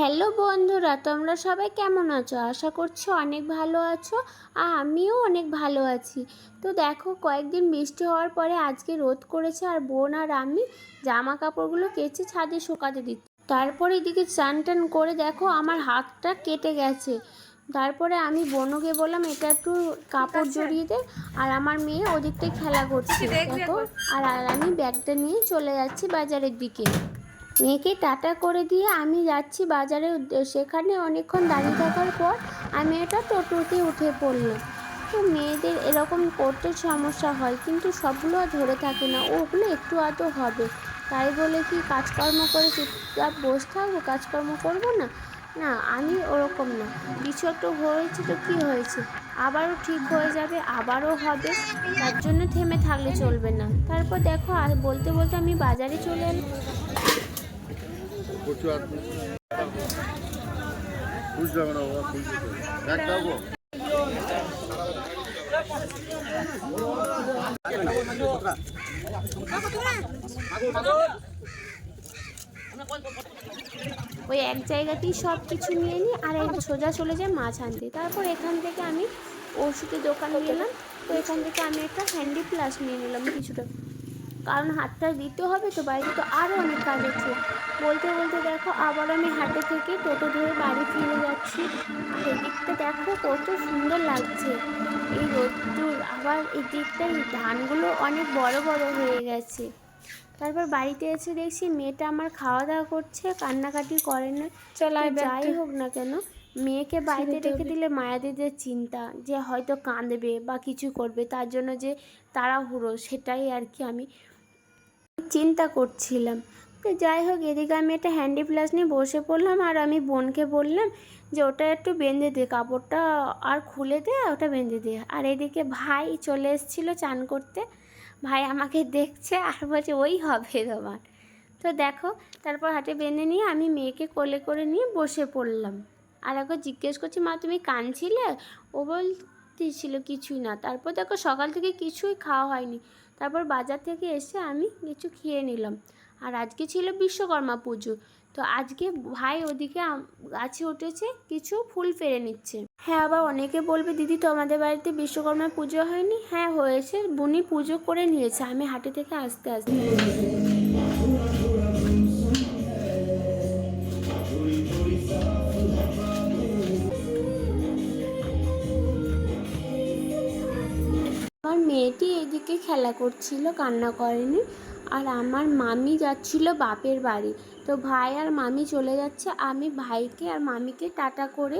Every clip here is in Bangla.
হ্যালো বন্ধুরা, তোমরা সবাই কেমন আছো? আশা করছি অনেক ভালো আছো। আর আমিও অনেক ভালো আছি। তো দেখো, কয়েকদিন বৃষ্টি হওয়ার পরে আজকে রোদ করেছে, আর বোন আর আমি জামা কাপড়গুলো কেচে ছাদে শুকাতে দিচ্ছি। তারপরে এদিকে চান টান করে দেখো আমার হাতটা কেটে গেছে। তারপরে আমি বোনকে বললাম এটা একটু কাপড় জড়িয়ে দে, আর আমার মেয়ে ওদিকটায় খেলা করছে দেখো। আর আমি ব্যাগটা নিয়ে চলে যাচ্ছি বাজারের দিকে। মেয়েকে টাটা করে দিয়ে আমি যাচ্ছি বাজারে। সেখানে অনেকক্ষণ দাঁড়িয়ে থাকার পর আমি একটা টোটোতে উঠে পড়লাম। তো মেয়েদের এরকম করতে সমস্যা হয়, কিন্তু সবগুলো ধরে থাকে না, ওগুলো একটু আধটু হবে। তাই বলে কি কাজকর্ম করে চুপচাপ বসে থাকবো, কাজকর্ম করবো না? না, আমি ওরকম না। কিছু একটু হয়েছে তো কী হয়েছে, আবারও ঠিক হয়ে যাবে, আবারও হবে। তার জন্য থেমে থাকলে চলবে না। তারপর দেখো, আর বলতে বলতে আমি বাজারে চলে এলাম। ওই এক জায়গাতেই সব কিছু নিয়ে নিই, আর এক সোজা চলে যায় মাছ আনতে। তারপর এখান থেকে আমি ওষুধের দোকানে গেলাম। তো এখান থেকে আমি একটা হ্যান্ডি প্লাস নিয়ে নিলাম কিছুটা, কারণ হাতটা দিতে হবে তো, বাইরে তো আরও অনেক কাজ আছে। বলতে বলতে দেখো আবার আমি হাটে থেকে টোটো ধরে বাড়ি ফিরে যাচ্ছি। আর এদিকটা দেখো কত সুন্দর লাগছে এই রোদ্দুর। আবার এই দিকটায় ধানগুলো অনেক বড় বড় হয়ে গেছে। তারপর বাড়িতে এসে দেখছি মেয়েটা আমার খাওয়া দাওয়া করছে, কান্নাকাটি করে না। যাই হোক না কেন, মেয়েকে বাড়িতে রেখে দিলে মায়াদিদের চিন্তা যে হয়তো কাঁদবে বা কিছু করবে, তার জন্য যে তাড়াহুড়ো, সেটাই আর কি আমি চিন্তা করছিলাম। তো যাই হোক, এদিকে আমি একটা হ্যান্ডি প্লাস নিয়ে বসে পড়লাম, আর আমি বোনকে বললাম যে ওটা একটু বেঁধে দে, কাপড়টা আর খুলে দে, ওটা বেঁধে দে। আর এদিকে ভাই চলে এসেছিলো চান করতে। ভাই আমাকে দেখছে আর বলছে ওই হবে তোমার। তো দেখো, তারপর হাতে বেঁধে নিয়ে আমি মেয়েকে কোলে করে নিয়ে বসে পড়লাম। আর একবার জিজ্ঞেস করছি, মা তুমি কাঁদছিলে? ও বলতেছিল কিছুই না। তারপর দেখো সকাল থেকে কিছুই খাওয়া হয়নি। তারপর বাজার থেকে এসে আমি কিছু খেয়ে নিলাম। আর আজকে ছিল বিশ্বকর্মা পুজো। তো আজকে ভাই ওদিকে গাছে উঠেছে, কিছু ফুল পেড়ে নিচ্ছে। হ্যাঁ, আবার অনেকে বলবে দিদি তোমাদের বাড়িতে বিশ্বকর্মা পুজো হয়নি। হ্যাঁ হয়েছে, বুনি পুজো করে নিয়েছে আমি হাটে থেকে আসতে আসতে। আমার মেয়েটি এদিকে খেলা করছিল, কান্না করেনি। আর আমার মামি যাচ্ছিল বাপের বাড়ি। তো ভাই আর মামি চলে যাচ্ছে, আমি ভাইকে আর মামিকে টাটা করে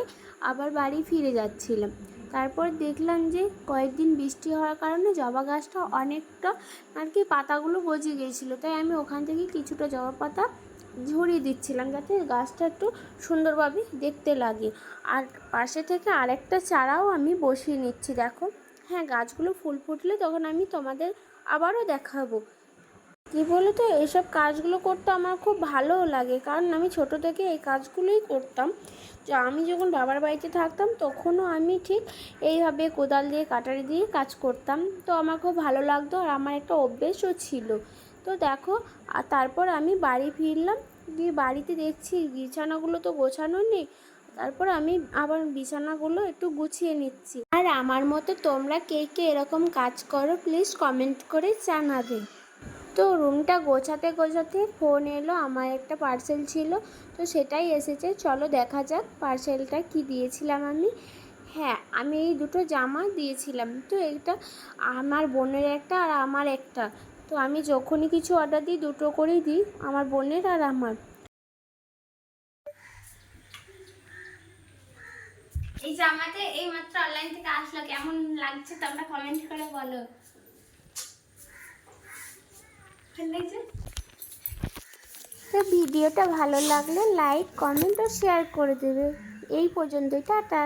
আবার বাড়ি ফিরে যাচ্ছিলাম। তারপর দেখলাম যে কয়েকদিন বৃষ্টি হওয়ার কারণে জবা গাছটা অনেকটা আর কি পাতাগুলো গজিয়ে গিয়েছিলো। তাই আমি ওখান থেকে কিছুটা জবা পাতা ঝরিয়ে দিচ্ছিলাম, যাতে গাছটা একটু সুন্দরভাবে দেখতে লাগে। আর পাশে থেকে আরেকটা চারাও আমি বসিয়ে নিচ্ছি দেখো। হ্যাঁ, গাছগুলো ফুল ফুটলে তখন আমি তোমাদের আবারও দেখাবো। কী বলো তো, এইসব কাজগুলো করতে আমার খুব ভালোও লাগে, কারণ আমি ছোট থেকে এই কাজগুলোই করতাম। যে আমি যখন বাবার বাড়িতে থাকতাম তখনও আমি ঠিক এইভাবে কোদাল দিয়ে কাটারি দিয়ে কাজ করতাম। তো আমার খুব ভালো লাগতো, আর আমার একটা অভ্যেসও ছিল। তো দেখো, আর তারপর আমি বাড়ি ফিরলাম, গিয়ে বাড়িতে দেখছি বিছানাগুলো তো গোছানো নেই। তারপর আমি আবার বিছানাগুলো একটু গুছিয়ে নিচ্ছি। আর আমার মতো তোমরা কে কে এরকম কাজ করো প্লিজ কমেন্ট করে জানাবে। তো রুমটা গোছাতে গোছাতে ফোন এলো, আমার একটা পার্সেল ছিল, তো সেটাই এসেছে। চলো দেখা যাক পার্সেলটা কি দিয়েছিলাম আমি। হ্যাঁ, আমি এই দুটো জামা দিয়েছিলাম। তো এটা আমার বোনের একটা আর আমার একটা। তো আমি যখনই কিছু অর্ডার দিই দুটো করেই দিই, আমার বোনের আর আমার। এই জামাতে এইমাত্র অনলাইন থেকে আসলো, কেমন লাগছে তোমরা কমেন্ট করে বলো। তো ভিডিওটা ভালো লাগলে লাইক, কমেন্ট ও শেয়ার করে দেবে। এই পর্যন্তই, টাটা।